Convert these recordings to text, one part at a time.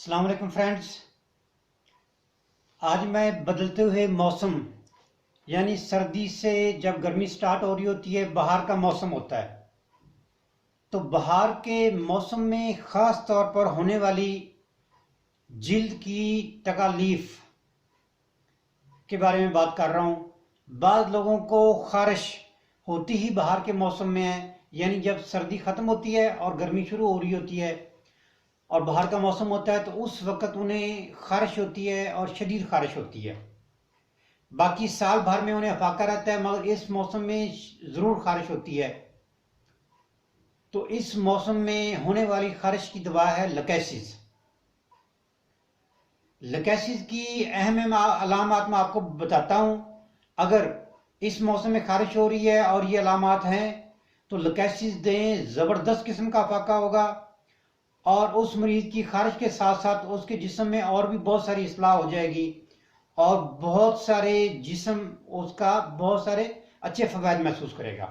अस्सलाम वालेकुम फ्रेंड्स। आज मैं बदलते हुए मौसम यानी सर्दी से जब गर्मी स्टार्ट हो रही होती है, बाहर का मौसम होता है, तो बाहर के मौसम में ख़ास तौर पर होने वाली जिल्द की तकलीफ के बारे में बात कर रहा हूँ। बाद लोगों को खारिश होती ही बाहर के मौसम में है, यानी जब सर्दी ख़त्म होती है और गर्मी शुरू हो रही होती है और बाहर का मौसम होता है, तो उस वक़्त उन्हें खारिश होती है और शदीद खारिश होती है। बाकी साल भर में उन्हें अफाका रहता है, मगर इस मौसम में ज़रूर खारिश होती है। तो इस मौसम में होने वाली खारिश की दवा है लकैसिस। लकैसिस की अहम अलामात मैं आपको बताता हूँ। अगर इस मौसम में खारिश हो रही है और ये अलामात हैं तो लकैसिस दें, ज़बरदस्त किस्म का अफाका होगा और उस मरीज की खारिश के साथ साथ उसके जिस्म में और भी बहुत सारी इस्लाह हो जाएगी और बहुत सारे जिस्म उसका बहुत सारे अच्छे फवायद महसूस करेगा।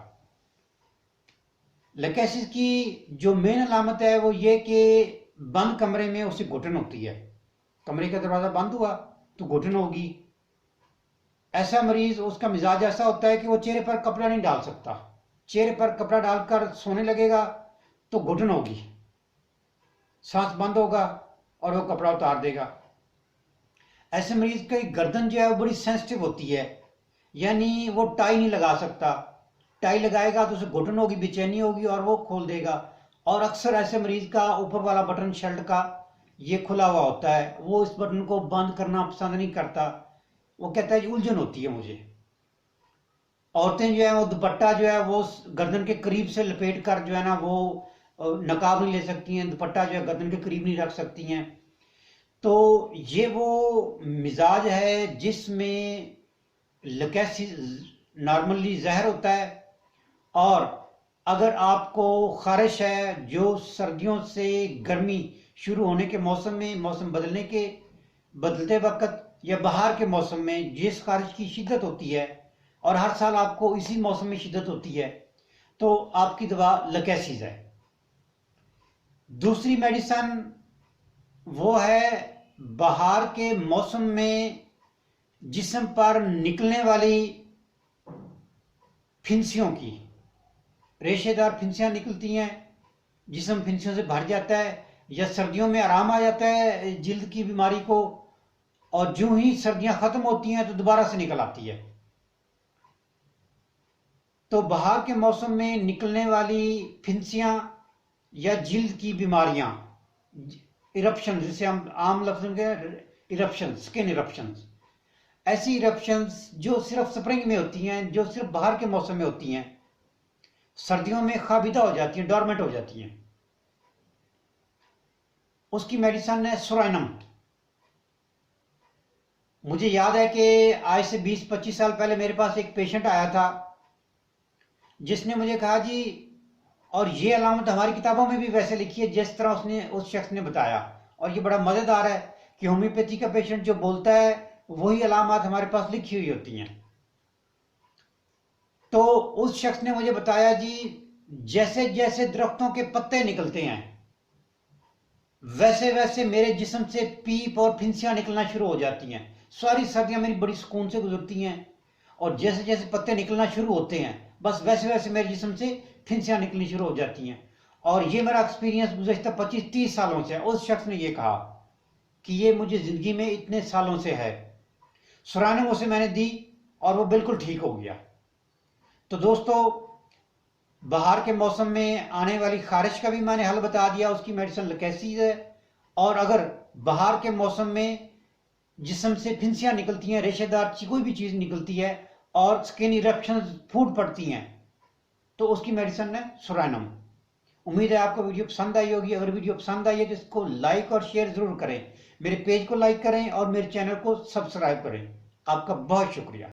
लकैसिस की जो मेन अलामत है वो ये कि बंद कमरे में उसे घुटन होती है। कमरे का दरवाज़ा बंद हुआ तो घुटन होगी। ऐसा मरीज, उसका मिजाज ऐसा होता है कि वो चेहरे पर कपड़ा नहीं डाल सकता। चेहरे पर कपड़ा डालकर सोने लगेगा तो घुटन होगी, सांस बंद होगा और वो कपड़ा उतार देगा। ऐसे मरीज की गर्दन जो है वो बड़ी सेंसिटिव होती है, यानी वो टाई नहीं लगा सकता। टाई लगाएगा तो उसे घुटन होगी, बेचैनी होगी और वो खोल देगा। और अक्सर ऐसे मरीज का ऊपर वाला बटन शर्ट का ये खुला हुआ होता है, वो इस बटन को बंद करना पसंद नहीं करता। वो कहता है उलझन होती है मुझे। औरतें जो है वो दुपट्टा जो है वो गर्दन के करीब से लपेट कर जो है ना वो नकाब नहीं ले सकती हैं, दुपट्टा जो है गर्दन के करीब नहीं रख सकती हैं। तो ये वो मिजाज है जिसमें लकैसिस नॉर्मली जहर होता है। और अगर आपको खारिश है जो सर्दियों से गर्मी शुरू होने के मौसम में, मौसम बदलते वक्त या बाहर के मौसम में जिस खारिश की शिद्दत होती है और हर साल आपको इसी मौसम में शिद्दत होती है, तो आपकी दवा लकैसिस है। दूसरी मेडिसन वो है बाहर के मौसम में जिस्म पर निकलने वाली फिंसियों की। रेशेदार फिंसियां निकलती हैं, जिस्म फिंसियों से भर जाता है, या सर्दियों में आराम आ जाता है जिल्द की बीमारी को, और जो ही सर्दियां खत्म होती हैं तो दोबारा से निकल आती है। तो बाहर के मौसम में निकलने वाली फिंसियां या जिल्द की बीमारियां, इरप्शन, जिसे हम आम लफ्ज़ में इरप्शन, स्किन इरप्शन, ऐसी इरप्शंस जो सिर्फ स्प्रिंग में होती हैं, जो सिर्फ बाहर के मौसम में होती हैं, सर्दियों में खाबिदा हो जाती हैं, डॉर्मेंट हो जाती हैं, उसकी मेडिसिन है सुराइनम। मुझे याद है कि आज से 20-25 साल पहले मेरे पास एक पेशेंट आया था जिसने मुझे कहा जी, और ये अलामत हमारी किताबों में भी वैसे लिखी है जिस तरह उसने उस शख्स ने बताया, और ये बड़ा मज़ेदार है कि होम्योपैथी का पेशेंट जो बोलता है वही अलामत हमारे पास लिखी हुई होती हैं। तो उस शख्स ने मुझे बताया जी, जैसे जैसे दरख्तों के पत्ते निकलते हैं वैसे वैसे मेरे जिस्म से पीप और फिंसियां निकलना शुरू हो जाती हैं। सारी सर्दियां मेरी बड़ी सुकून से गुजरती हैं, और जैसे जैसे पत्ते निकलना शुरू होते हैं बस वैसे वैसे मेरे जिस्म से फिंसियां निकलनी शुरू हो जाती हैं। और ये मेरा एक्सपीरियंस गुज़श्ता 25-30 सालों से है। उस शख्स ने ये कहा कि ये मुझे ज़िंदगी में इतने सालों से है। सुराइनम उसे मैंने दी और वो बिल्कुल ठीक हो गया। तो दोस्तों, बाहर के मौसम में आने वाली खारिश का भी मैंने हल बता दिया, उसकी मेडिसिन लकैसिस है। और अगर बाहर के मौसम में जिस्म से फिंसियां निकलती हैं, रेशेदार कोई भी चीज़ निकलती है और स्किन इरप्शन फूट पड़ती हैं, तो उसकी मेडिसिन है सुराइनम। उम्मीद है आपको वीडियो पसंद आई होगी। अगर वीडियो पसंद आई है तो इसको लाइक और शेयर ज़रूर करें। मेरे पेज को लाइक करें और मेरे चैनल को सब्सक्राइब करें। आपका बहुत शुक्रिया।